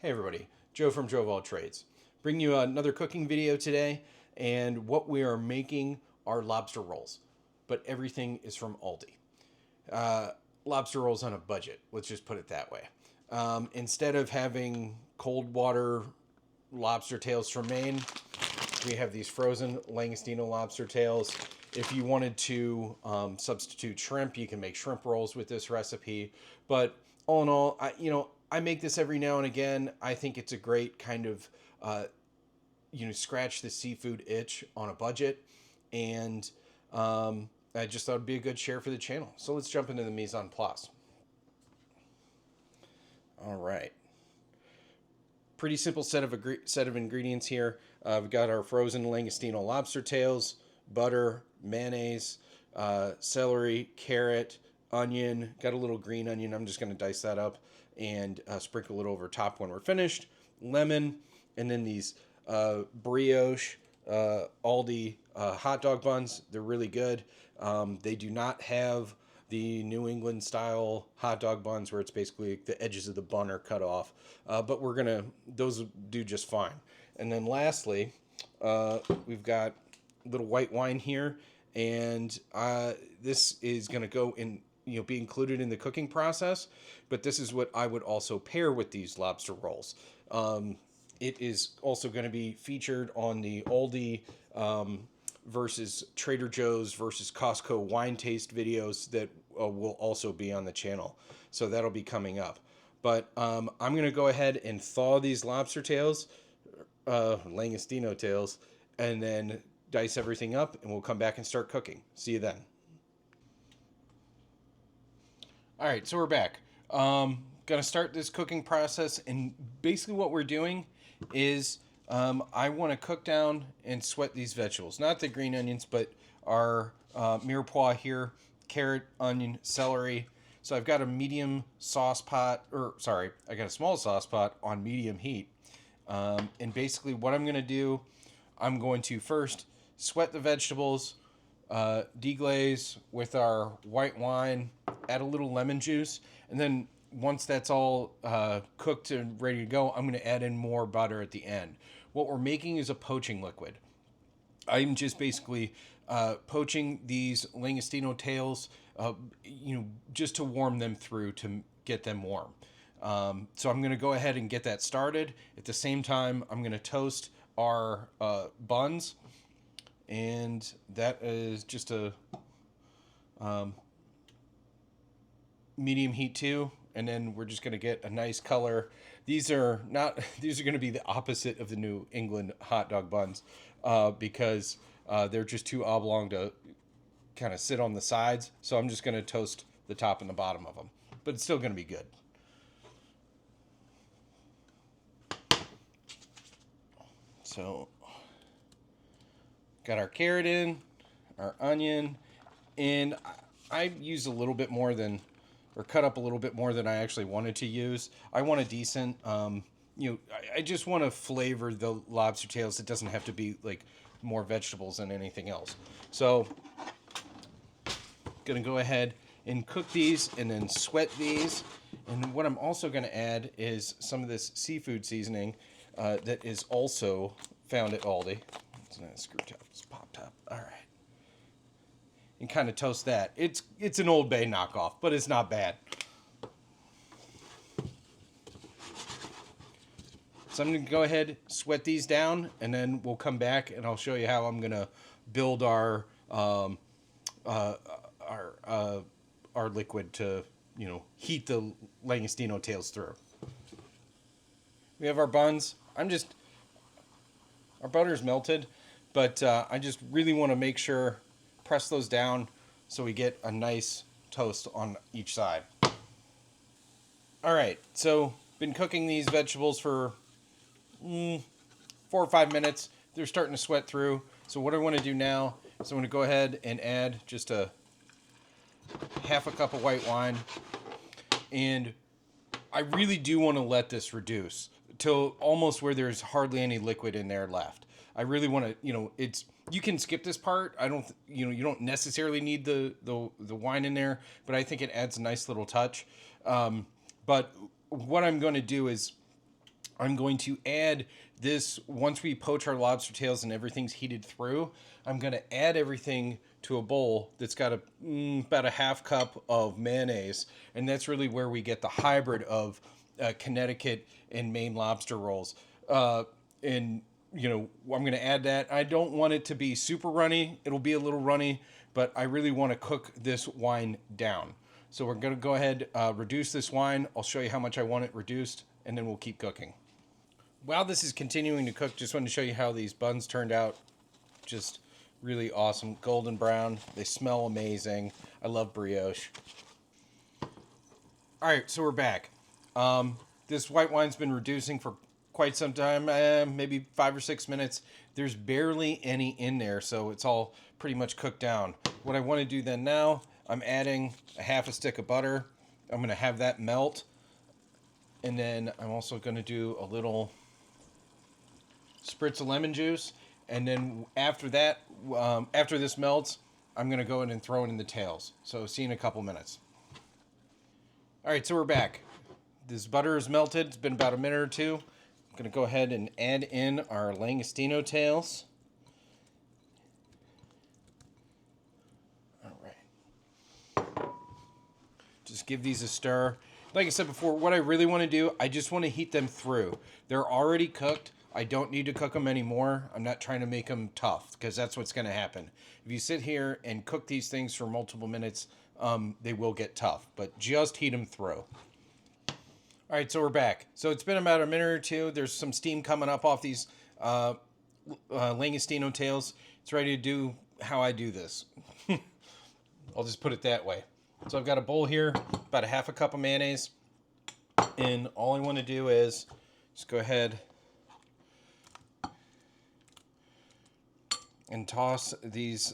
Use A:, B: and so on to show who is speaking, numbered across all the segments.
A: Hey everybody, Joe from Joe of All Trades. Bringing you another cooking video today, and what we are making are lobster rolls, but everything is from Aldi. Lobster rolls on a budget, let's just put it that way. Instead of having cold water lobster tails from Maine, we have these frozen Langostino lobster tails. If you wanted to substitute shrimp, you can make shrimp rolls with this recipe. But all in all, I make this every now and again. I think it's a great kind of, scratch the seafood itch on a budget. And I just thought it'd be a good share for the channel. So let's jump into the mise en place. All right. Pretty simple set of ingredients here. We've got our frozen Langostino lobster tails, butter, mayonnaise, celery, carrot, onion. Got a little green onion. I'm just going to dice that up and sprinkle it over top when we're finished. Lemon, and then these brioche Aldi hot dog buns. They're really good. They do not have the New England style hot dog buns where it's basically the edges of the bun are cut off. But those do just fine. And then lastly, we've got a little white wine here, and this is going to go in, be included in the cooking process. But this is what I would also pair with these lobster rolls. It is also going to be featured on the Aldi versus Trader Joe's versus Costco wine taste videos that will also be on the channel. So that'll be coming up. But I'm going to go ahead and thaw these lobster tails, Langostino tails, and then dice everything up, and we'll come back and start cooking. See you then. All right, so we're back. Gonna start this cooking process, and basically what we're doing is I want to cook down and sweat these vegetables. Not the green onions, but our mirepoix here, carrot, onion, celery. So I've got a medium sauce pot, I got a small sauce pot on medium heat. And basically what I'm going to do, I'm going to first sweat the vegetables, deglaze with our white wine, add a little lemon juice, and then once that's all cooked and ready to go, I'm going to add in more butter at the end. What we're making is a poaching liquid. I'm just basically poaching these Langostino tails, just to warm them through, to get them warm. So I'm going to go ahead and get that started. At the same time, I'm going to toast our buns, and that is just a medium heat too. And then we're just going to get a nice color. These are going to be the opposite of the New England hot dog buns because they're just too oblong to kind of sit on the sides. So I'm just going to toast the top and the bottom of them. But it's still going to be good. So got our carrot in, our onion, and I used a little bit more than, or cut up a little bit more than I actually wanted to use. I want a decent, I just want to flavor the lobster tails. It doesn't have to be like more vegetables than anything else. So, gonna go ahead and cook these and then sweat these. And what I'm also gonna add is some of this seafood seasoning that is also found at Aldi. It's not a screw top, it's pop top. All right. And kind of toast that. It's an Old Bay knockoff, but it's not bad. So I'm going to go ahead, sweat these down, and then we'll come back and I'll show you how I'm going to build our liquid to, heat the Langostino tails through. We have our buns. Our butter's melted, but I just really want to make sure, press those down so we get a nice toast on each side. All right, so been cooking these vegetables for 4 or 5 minutes. They're starting to sweat through. So what I want to do now is I'm going to go ahead and add just a half a cup of white wine. And I really do want to let this reduce till almost where there's hardly any liquid in there left. I really want to, you can skip this part. You don't necessarily need the wine in there, but I think it adds a nice little touch. But what I'm going to do is I'm going to add this, once we poach our lobster tails and everything's heated through, I'm going to add everything to a bowl that's got about a half cup of mayonnaise. And that's really where we get the hybrid of Connecticut and Maine lobster rolls. And, you know, I'm going to add that. I don't want it to be super runny. It'll be a little runny, but I really want to cook this wine down. So we're going to go ahead, reduce this wine. I'll show you how much I want it reduced, and then we'll keep cooking. While this is continuing to cook, just wanted to show you how these buns turned out. Just really awesome. Golden brown. They smell amazing. I love brioche. All right, so we're back. This white wine's been reducing for quite some time, maybe 5 or 6 minutes. There's barely any in there, so it's all pretty much cooked down. What I want to do then now, I'm adding a half a stick of butter. I'm going to have that melt. And then I'm also going to do a little spritz of lemon juice. And then after that, after this melts, I'm going to go in and throw it in the tails. So see you in a couple minutes. All right, so we're back. This butter is melted. It's been about a minute or two. I'm going to go ahead and add in our Langostino tails. All right. Just give these a stir. Like I said before, what I really want to do, I just want to heat them through. They're already cooked. I don't need to cook them anymore. I'm not trying to make them tough, because that's what's going to happen. If you sit here and cook these things for multiple minutes, they will get tough. But just heat them through. All right, so we're back. So it's been about a minute or two. There's some steam coming up off these Langostino tails. It's ready to do how I do this. I'll just put it that way. So I've got a bowl here, about a half a cup of mayonnaise. And all I want to do is just go ahead and toss the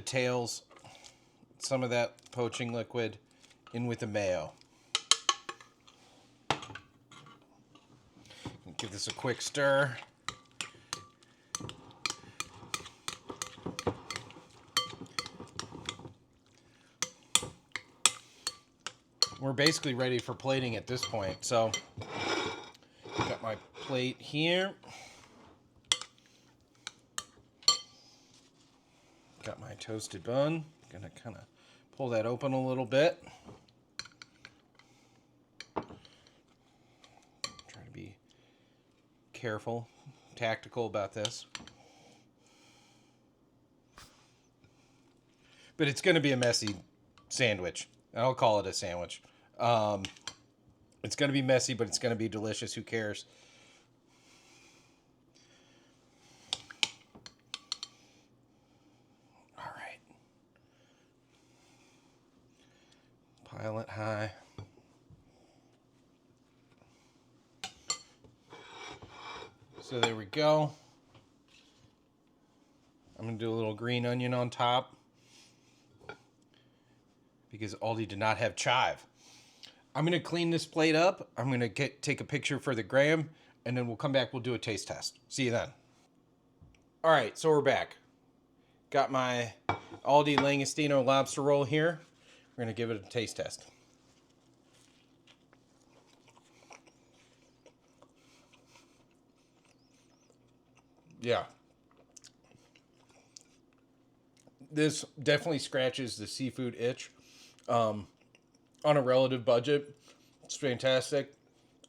A: tails, some of that poaching liquid, in with the mayo. Give this a quick stir. We're basically ready for plating at this point. So, got my plate here. Got my toasted bun. Gonna kind of pull that open a little bit. Try to be careful, tactical about this. But it's going to be a messy sandwich. I'll call it a sandwich. It's going to be messy, but it's going to be delicious. Who cares? All right. Pile it high. So there we go. I'm going to do a little green onion on top, because Aldi did not have chive. I'm going to clean this plate up. I'm going to take a picture for the gram, and then we'll come back. We'll do a taste test. See you then. All right, so we're back. Got my Aldi Langostino lobster roll here. We're going to give it a taste test. Yeah. This definitely scratches the seafood itch. On a relative budget, it's fantastic.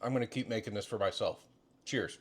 A: I'm going to keep making this for myself. Cheers.